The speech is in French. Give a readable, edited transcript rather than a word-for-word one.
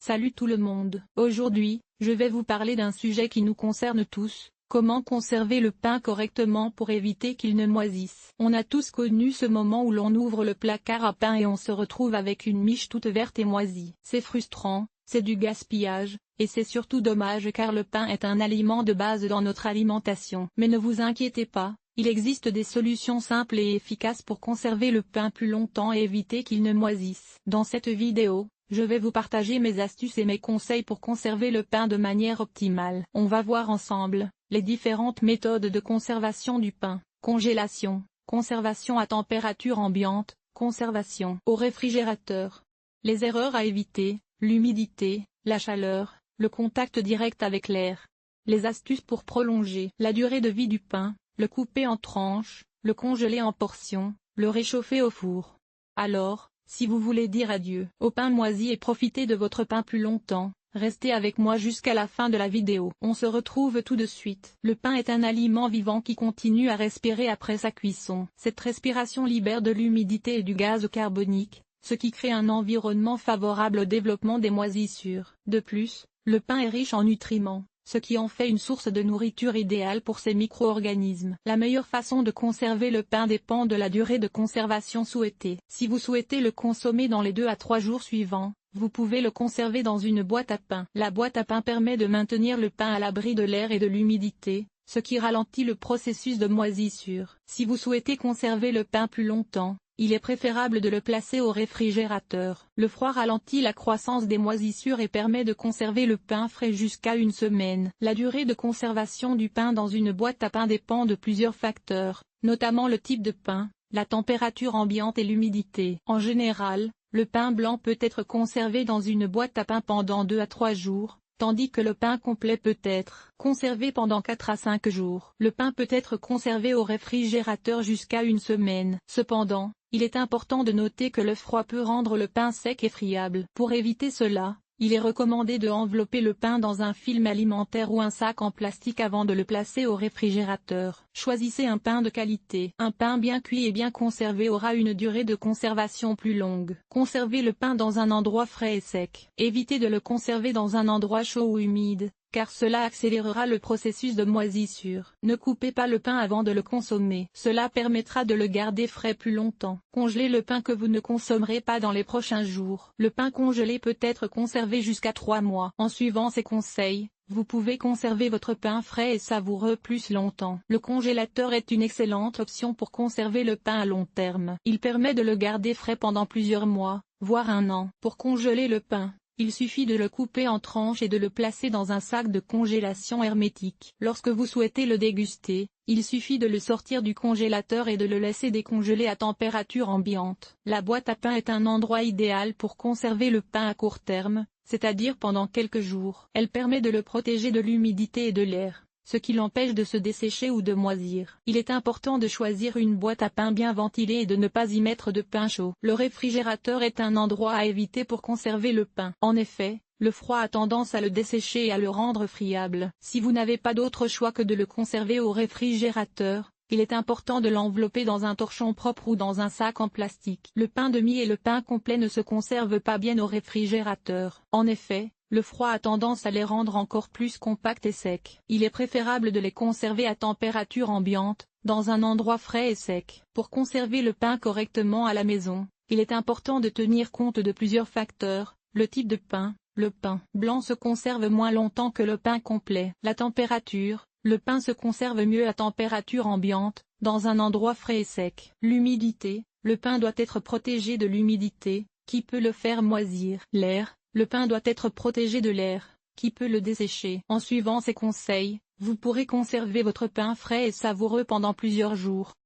Salut tout le monde. Aujourd'hui, je vais vous parler d'un sujet qui nous concerne tous. Comment conserver le pain correctement pour éviter qu'il ne moisisse. On a tous connu ce moment où l'on ouvre le placard à pain et on se retrouve avec une miche toute verte et moisie. C'est frustrant, c'est du gaspillage, et c'est surtout dommage car le pain est un aliment de base dans notre alimentation. Mais ne vous inquiétez pas, il existe des solutions simples et efficaces pour conserver le pain plus longtemps et éviter qu'il ne moisisse. Dans cette vidéo, je vais vous partager mes astuces et mes conseils pour conserver le pain de manière optimale. On va voir ensemble les différentes méthodes de conservation du pain: congélation, conservation à température ambiante, conservation au réfrigérateur. Les erreurs à éviter: l'humidité, la chaleur, le contact direct avec l'air. Les astuces pour prolonger la durée de vie du pain: le couper en tranches, le congeler en portions, le réchauffer au four. Alors, si vous voulez dire adieu au pain moisi et profiter de votre pain plus longtemps, restez avec moi jusqu'à la fin de la vidéo. On se retrouve tout de suite. Le pain est un aliment vivant qui continue à respirer après sa cuisson. Cette respiration libère de l'humidité et du gaz carbonique, ce qui crée un environnement favorable au développement des moisissures. De plus, le pain est riche en nutriments, ce qui en fait une source de nourriture idéale pour ces micro-organismes. La meilleure façon de conserver le pain dépend de la durée de conservation souhaitée. Si vous souhaitez le consommer dans les 2 à 3 jours suivants, vous pouvez le conserver dans une boîte à pain. La boîte à pain permet de maintenir le pain à l'abri de l'air et de l'humidité, ce qui ralentit le processus de moisissure. Si vous souhaitez conserver le pain plus longtemps, il est préférable de le placer au réfrigérateur. Le froid ralentit la croissance des moisissures et permet de conserver le pain frais jusqu'à une semaine. La durée de conservation du pain dans une boîte à pain dépend de plusieurs facteurs, notamment le type de pain, la température ambiante et l'humidité. En général, le pain blanc peut être conservé dans une boîte à pain pendant 2 à 3 jours, tandis que le pain complet peut être conservé pendant 4 à 5 jours. Le pain peut être conservé au réfrigérateur jusqu'à une semaine. Cependant, il est important de noter que le froid peut rendre le pain sec et friable. Pour éviter cela, il est recommandé de envelopper le pain dans un film alimentaire ou un sac en plastique avant de le placer au réfrigérateur. Choisissez un pain de qualité. Un pain bien cuit et bien conservé aura une durée de conservation plus longue. Conservez le pain dans un endroit frais et sec. Évitez de le conserver dans un endroit chaud ou humide, car cela accélérera le processus de moisissure. Ne coupez pas le pain avant de le consommer. Cela permettra de le garder frais plus longtemps. Congelez le pain que vous ne consommerez pas dans les prochains jours. Le pain congelé peut être conservé jusqu'à 3 mois. En suivant ces conseils, vous pouvez conserver votre pain frais et savoureux plus longtemps. Le congélateur est une excellente option pour conserver le pain à long terme. Il permet de le garder frais pendant plusieurs mois, voire un an. Pour congeler le pain, il suffit de le couper en tranches et de le placer dans un sac de congélation hermétique. Lorsque vous souhaitez le déguster, il suffit de le sortir du congélateur et de le laisser décongeler à température ambiante. La boîte à pain est un endroit idéal pour conserver le pain à court terme, c'est-à-dire pendant quelques jours. Elle permet de le protéger de l'humidité et de l'air, ce qui l'empêche de se dessécher ou de moisir. Il est important de choisir une boîte à pain bien ventilée et de ne pas y mettre de pain chaud. Le réfrigérateur est un endroit à éviter pour conserver le pain. En effet, le froid a tendance à le dessécher et à le rendre friable. Si vous n'avez pas d'autre choix que de le conserver au réfrigérateur, il est important de l'envelopper dans un torchon propre ou dans un sac en plastique. Le pain de mie et le pain complet ne se conservent pas bien au réfrigérateur. En effet, le froid a tendance à les rendre encore plus compacts et secs. Il est préférable de les conserver à température ambiante, dans un endroit frais et sec. Pour conserver le pain correctement à la maison, il est important de tenir compte de plusieurs facteurs: le type de pain. Le pain blanc se conserve moins longtemps que le pain complet. La température. Le pain se conserve mieux à température ambiante, dans un endroit frais et sec. L'humidité. Le pain doit être protégé de l'humidité, qui peut le faire moisir. L'air. Le pain doit être protégé de l'air, qui peut le dessécher. En suivant ces conseils, vous pourrez conserver votre pain frais et savoureux pendant plusieurs jours.